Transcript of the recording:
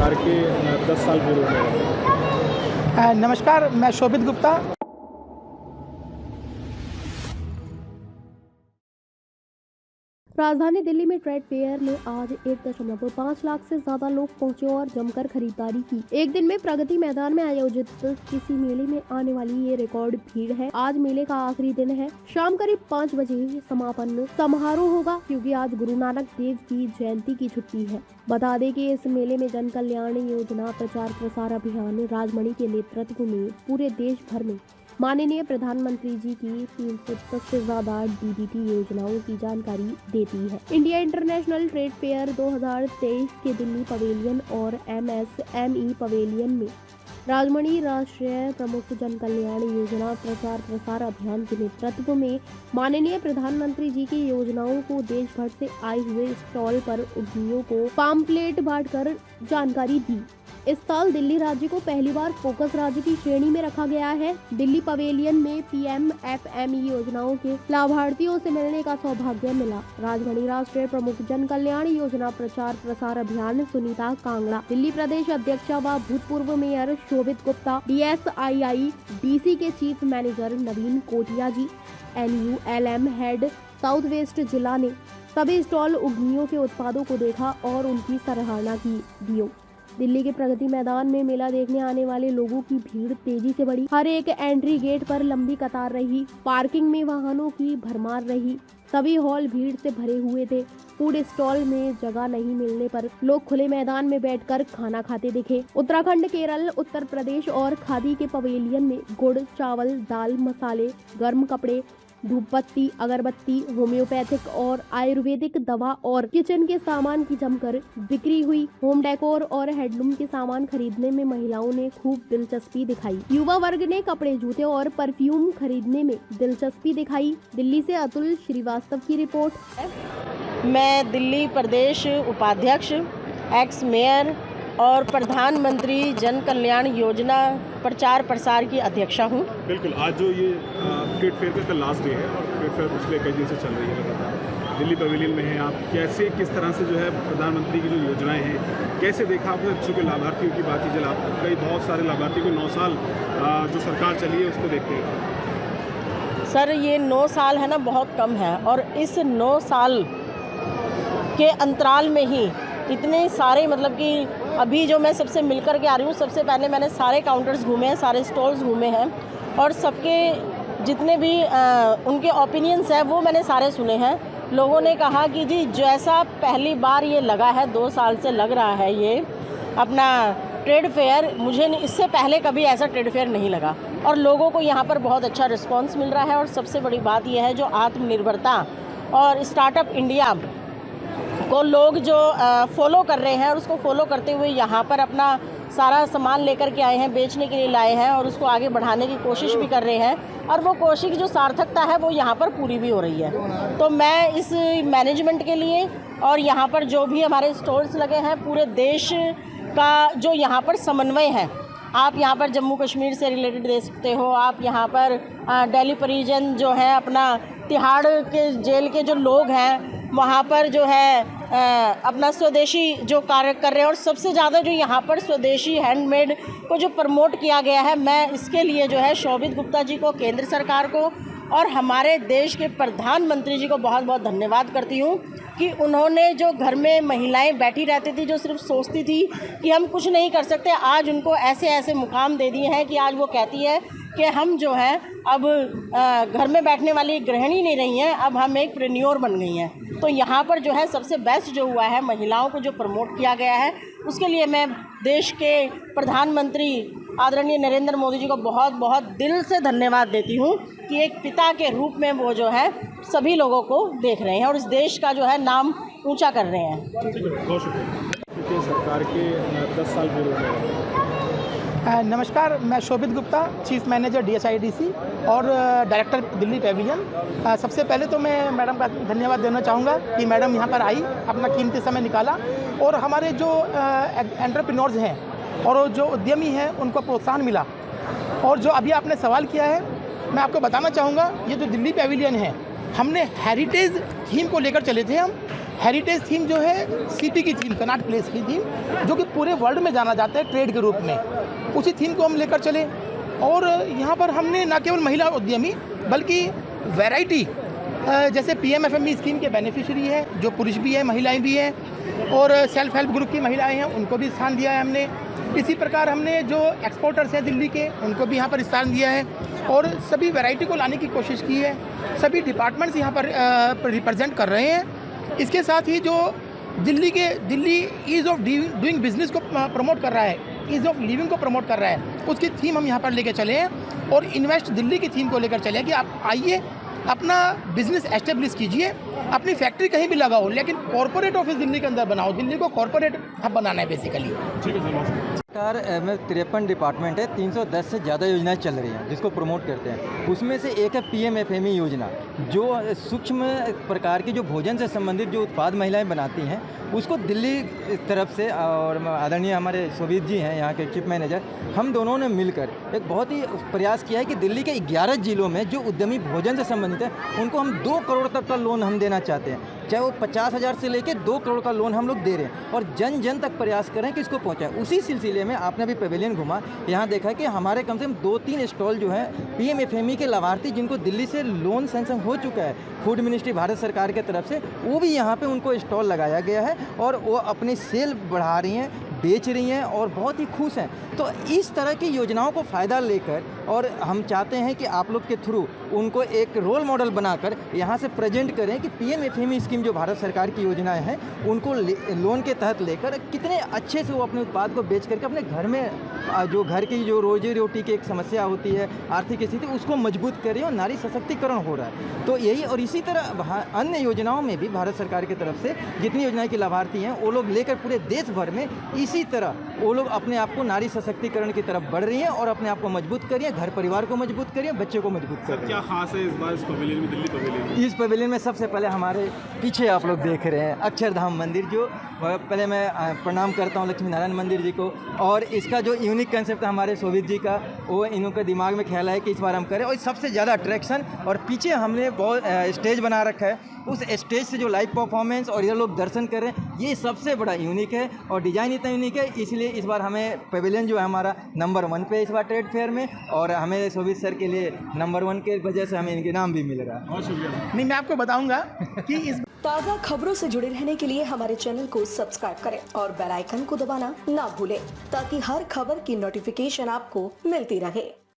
सरकार के 10 साल पूरे होने वाले। नमस्कार, मैं शोभित गुप्ता। राजधानी दिल्ली में ट्रेड फेयर में आज 1.5 लाख से ज्यादा लोग पहुंचे और जमकर खरीदारी की। एक दिन में प्रगति मैदान में आयोजित किसी मेले में आने वाली ये रिकॉर्ड भीड़ है। आज मेले का आखिरी दिन है। शाम करीब 5 बजे समापन समारोह होगा, क्योंकि आज गुरु नानक देव की जयंती की छुट्टी है। बता दें कि इस मेले में जन कल्याण योजना प्रचार प्रसार अभियान राजमणि के नेतृत्व में पूरे देश भर में माननीय प्रधानमंत्री जी की 310 से ज्यादा DBT योजनाओं की जानकारी देती है। इंडिया इंटरनेशनल ट्रेड फेयर 2023 के दिल्ली पवेलियन और MSME पवेलियन में राजमणि राष्ट्रीय प्रमुख जन कल्याण योजना प्रचार प्रसार अभियान के नेतृत्व में माननीय प्रधानमंत्री जी की योजनाओं को देश भर से आए हुए स्टॉल पर उद्यमियों को पाम्पलेट बांटकर जानकारी दी। इस साल दिल्ली राज्य को पहली बार फोकस राज्य की श्रेणी में रखा गया है। दिल्ली पवेलियन में PMFME योजनाओं के लाभार्थियों से मिलने का सौभाग्य मिला। राजमणि राष्ट्रीय प्रमुख जन कल्याण योजना प्रचार प्रसार अभियान सुनीता कांगड़ा, दिल्ली प्रदेश अध्यक्षा व भूतपूर्व मेयर शोभित गुप्ता, DSII DC के चीफ मैनेजर नवीन कोटिया जी, NULM हेड साउथ वेस्ट जिला ने सभी स्टॉल उद्यमियों के उत्पादों को देखा और उनकी सराहना की। दिल्ली के प्रगति मैदान में मेला देखने आने वाले लोगों की भीड़ तेजी से बढ़ी। हर एक एंट्री गेट पर लंबी कतार रही। पार्किंग में वाहनों की भरमार रही। सभी हॉल भीड़ से भरे हुए थे। फूड स्टॉल में जगह नहीं मिलने पर लोग खुले मैदान में बैठकर खाना खाते दिखे। उत्तराखंड, केरल, उत्तर प्रदेश और खादी के पवेलियन में गुड़, चावल, दाल, मसाले, गर्म कपड़े, धूपबत्ती, अगरबत्ती, होम्योपैथिक और आयुर्वेदिक दवा और किचन के सामान की जमकर बिक्री हुई। होम डेकोर और हैंडलूम के सामान खरीदने में महिलाओं ने खूब दिलचस्पी दिखाई। युवा वर्ग ने कपड़े, जूते और परफ्यूम खरीदने में दिलचस्पी दिखाई। दिल्ली से अतुल श्रीवास्तव की रिपोर्ट। मैं दिल्ली प्रदेश उपाध्यक्ष, एक्स मेयर और प्रधानमंत्री जन कल्याण योजना प्रचार प्रसार की अध्यक्षा हूँ। बिल्कुल, आज जो ये ट्रेड फेयर का कल लास्ट डे है और ट्रेड फेयर पिछले कई दिन से चल रही है लगातार। दिल्ली पवेलियन में हैं आप, कैसे किस तरह से जो है प्रधानमंत्री की जो योजनाएं हैं कैसे देखा आपने? चूँकि लाभार्थियों की बात कीजिए, आप कई बहुत सारे लाभार्थियों को 9 साल जो सरकार चली है उसको देखते हैं। सर, ये 9 साल है ना, बहुत कम है। और इस 9 साल के अंतराल में ही इतने सारे, मतलब कि अभी जो मैं सबसे मिलकर के आ रही हूँ, सबसे पहले मैंने सारे काउंटर्स घूमे हैं, सारे स्टॉल्स घूमे हैं और सबके जितने भी उनके ओपिनियंस हैं वो मैंने सारे सुने हैं। लोगों ने कहा कि जी जैसा पहली बार ये लगा है, 2 साल से लग रहा है ये अपना ट्रेड फेयर, मुझे इससे पहले कभी ऐसा ट्रेड फेयर नहीं लगा और लोगों को यहाँ पर बहुत अच्छा रिस्पॉन्स मिल रहा है। और सबसे बड़ी बात यह है, जो आत्मनिर्भरता और स्टार्टअप इंडिया को लोग जो फॉलो कर रहे हैं और उसको फॉलो करते हुए यहाँ पर अपना सारा सामान लेकर के आए हैं, बेचने के लिए लाए हैं और उसको आगे बढ़ाने की कोशिश भी कर रहे हैं और वो कोशिश जो सार्थकता है वो यहाँ पर पूरी भी हो रही है। तो मैं इस मैनेजमेंट के लिए और यहाँ पर जो भी हमारे स्टॉल्स लगे हैं, पूरे देश का जो यहाँ पर समन्वय है, आप यहाँ पर जम्मू कश्मीर से रिलेटेड देख सकते हो, आप यहाँ पर दिल्ली परिजन जो है, अपना तिहाड़ के जेल के जो लोग हैं वहाँ पर जो है अपना स्वदेशी जो कार्य कर रहे हैं और सबसे ज़्यादा जो यहाँ पर स्वदेशी हैंडमेड को जो प्रमोट किया गया है, मैं इसके लिए जो है शोभित गुप्ता जी को, केंद्र सरकार को और हमारे देश के प्रधानमंत्री जी को बहुत बहुत धन्यवाद करती हूँ कि उन्होंने जो घर में महिलाएं बैठी रहती थी, जो सिर्फ सोचती थी कि हम कुछ नहीं कर सकते, आज उनको ऐसे ऐसे मुकाम दे दिए हैं कि आज वो कहती है कि हम जो है अब घर में बैठने वाली गृहिणी नहीं रही हैं, अब हम एक प्रेन्योर बन गई हैं। तो यहाँ पर जो है सबसे बेस्ट जो हुआ है, महिलाओं को जो प्रमोट किया गया है, उसके लिए मैं देश के प्रधानमंत्री आदरणीय नरेंद्र मोदी जी को बहुत बहुत दिल से धन्यवाद देती हूँ कि एक पिता के रूप में वो जो है सभी लोगों को देख रहे हैं और इस देश का जो है नाम ऊंचा कर रहे हैं। बहुत शुक्रिया। सरकार के 10 साल पूरे होने वाले। नमस्कार, मैं शोभित गुप्ता, चीफ मैनेजर DSIDC और डायरेक्टर दिल्ली पवेलियन। सबसे पहले तो मैं मैडम का धन्यवाद देना चाहूँगा कि मैडम यहाँ पर आई, अपना कीमती समय निकाला और हमारे जो एंटरप्रेन्योर्स हैं और जो उद्यमी हैं उनको प्रोत्साहन मिला। और जो अभी आपने सवाल किया है, मैं आपको बताना चाहूँगा, ये जो दिल्ली पवेलियन है, हमने हेरिटेज थीम को लेकर चले थे हम हेरिटेज थीम जो है सिटी की थीम, कनॉट प्लेस की थीम, जो कि पूरे वर्ल्ड में जाना जाता है ट्रेड के रूप में, उसी थीम को हम लेकर चले। और यहाँ पर हमने न केवल महिला उद्यमी बल्कि वैरायटी, जैसे PMFME स्कीम के बेनिफिशियरी है, जो पुरुष भी है महिलाएं भी हैं, और सेल्फ हेल्प ग्रुप की महिलाएं हैं, उनको भी स्थान दिया है हमने। इसी प्रकार हमने जो एक्सपोर्टर्स हैं दिल्ली के, उनको भी यहाँ पर स्थान दिया है, और सभी वैरायटी को लाने की कोशिश की है। सभी डिपार्टमेंट्स यहाँ पर रिप्रेजेंट कर रहे हैं। इसके साथ ही जो Delhi ease of doing business को प्रमोट कर रहा है, ईज़ ऑफ लिविंग को प्रमोट कर रहा है, उसकी थीम हम यहाँ पर लेकर चले हैं। और इन्वेस्ट दिल्ली की थीम को लेकर चले हैं कि आप आइए, अपना बिजनेस एस्टेब्लिश कीजिए, अपनी फैक्ट्री कहीं भी लगाओ, लेकिन कॉर्पोरेट ऑफिस दिल्ली के अंदर बनाओ। दिल्ली को कॉर्पोरेट हब बनाना है बेसिकली। ठीक है सर, नमस्कार। सरकार में 53 डिपार्टमेंट है, 310 से ज़्यादा योजनाएं चल रही हैं जिसको प्रमोट करते हैं। उसमें से एक है PMFME योजना, जो सूक्ष्म प्रकार के जो भोजन से संबंधित जो उत्पाद महिलाएं बनाती हैं, उसको दिल्ली तरफ से, और आदरणीय हमारे शोभित जी हैं यहाँ के चीफ मैनेजर, हम दोनों ने मिलकर एक बहुत ही प्रयास किया है कि दिल्ली के 11 जिलों में जो उद्यमी भोजन से संबंधित है, उनको हम 2 करोड़ तक का लोन हम देना चाहते हैं। चाहे वो 50,000 से लेकर 2 करोड़ का लोन हम लोग दे रहे हैं, और जन जन तक प्रयास करें कि इसको पहुँचाएं। उसी सिलसिले में आपने भी पेवेलियन घुमा, यहाँ देखा कि हमारे कम से कम 2-3 स्टॉल जो हैं PMFME के लाभार्थी जिनको दिल्ली से लोन सैंक्शन हो चुका है फूड मिनिस्ट्री भारत सरकार के तरफ से, वो भी यहाँ पे उनको स्टॉल लगाया गया है, और वो अपनी सेल बढ़ा रही हैं, बेच रही हैं, और बहुत ही खुश हैं। तो इस तरह की योजनाओं को फ़ायदा लेकर, और हम चाहते हैं कि आप लोग के थ्रू उनको एक रोल मॉडल बनाकर यहाँ से प्रेजेंट करें कि PMFME स्कीम जो भारत सरकार की योजनाएं हैं, उनको लोन के तहत लेकर कितने अच्छे से वो अपने उत्पाद को बेच करके अपने घर में जो घर की जो रोजी रोटी की एक समस्या होती है, आर्थिक स्थिति, उसको मजबूत करें, और नारी सशक्तिकरण हो रहा है। तो यही, और इसी तरह अन्य योजनाओं में भी भारत सरकार की तरफ से जितनी योजनाएं के लाभार्थी हैं, वो लोग लेकर पूरे देश भर में इसी तरह वो लोग अपने आप को नारी सशक्तिकरण की तरफ बढ़ रही हैं, और अपने आप को मजबूत करिए, घर परिवार को मजबूत करिए, बच्चे को मजबूत करिए। क्या खास है इस बार इस पवेलियन में, दिल्ली पवेलियन में? इस पवेलियन में सबसे पहले हमारे पीछे आप लोग देख रहे हैं अक्षरधाम मंदिर, जो पहले मैं प्रणाम करता हूं लक्ष्मी नारायण मंदिर जी को, और इसका जो यूनिक कंसेप्ट है हमारे शोभित जी का, वो इनके दिमाग में ख्याल है कि इस बार हम करें, और सबसे ज़्यादा अट्रैक्शन, और पीछे हमने बहुत स्टेज बना रखा है, उस स्टेज से जो लाइव परफॉर्मेंस और ये लोग दर्शन कर रहे हैं, ये सबसे बड़ा यूनिक है, और डिज़ाइन इतना यूनिक है, इसलिए इस बार हमें पवेलियन जो है हमारा नंबर 1 पे इस बार ट्रेड फेयर में, और हमें शोभित सर के लिए नंबर 1 के वजह से हमें इनके नाम भी मिल रहा है। बहुत शुक्रिया। नहीं, मैं आपको बताऊंगा कि इस ताज़ा खबरों से जुड़े रहने के लिए हमारे चैनल को सब्सक्राइब करें और बेल आइकन को दबाना ना भूलें, ताकि हर खबर की नोटिफिकेशन आपको मिलती रहे।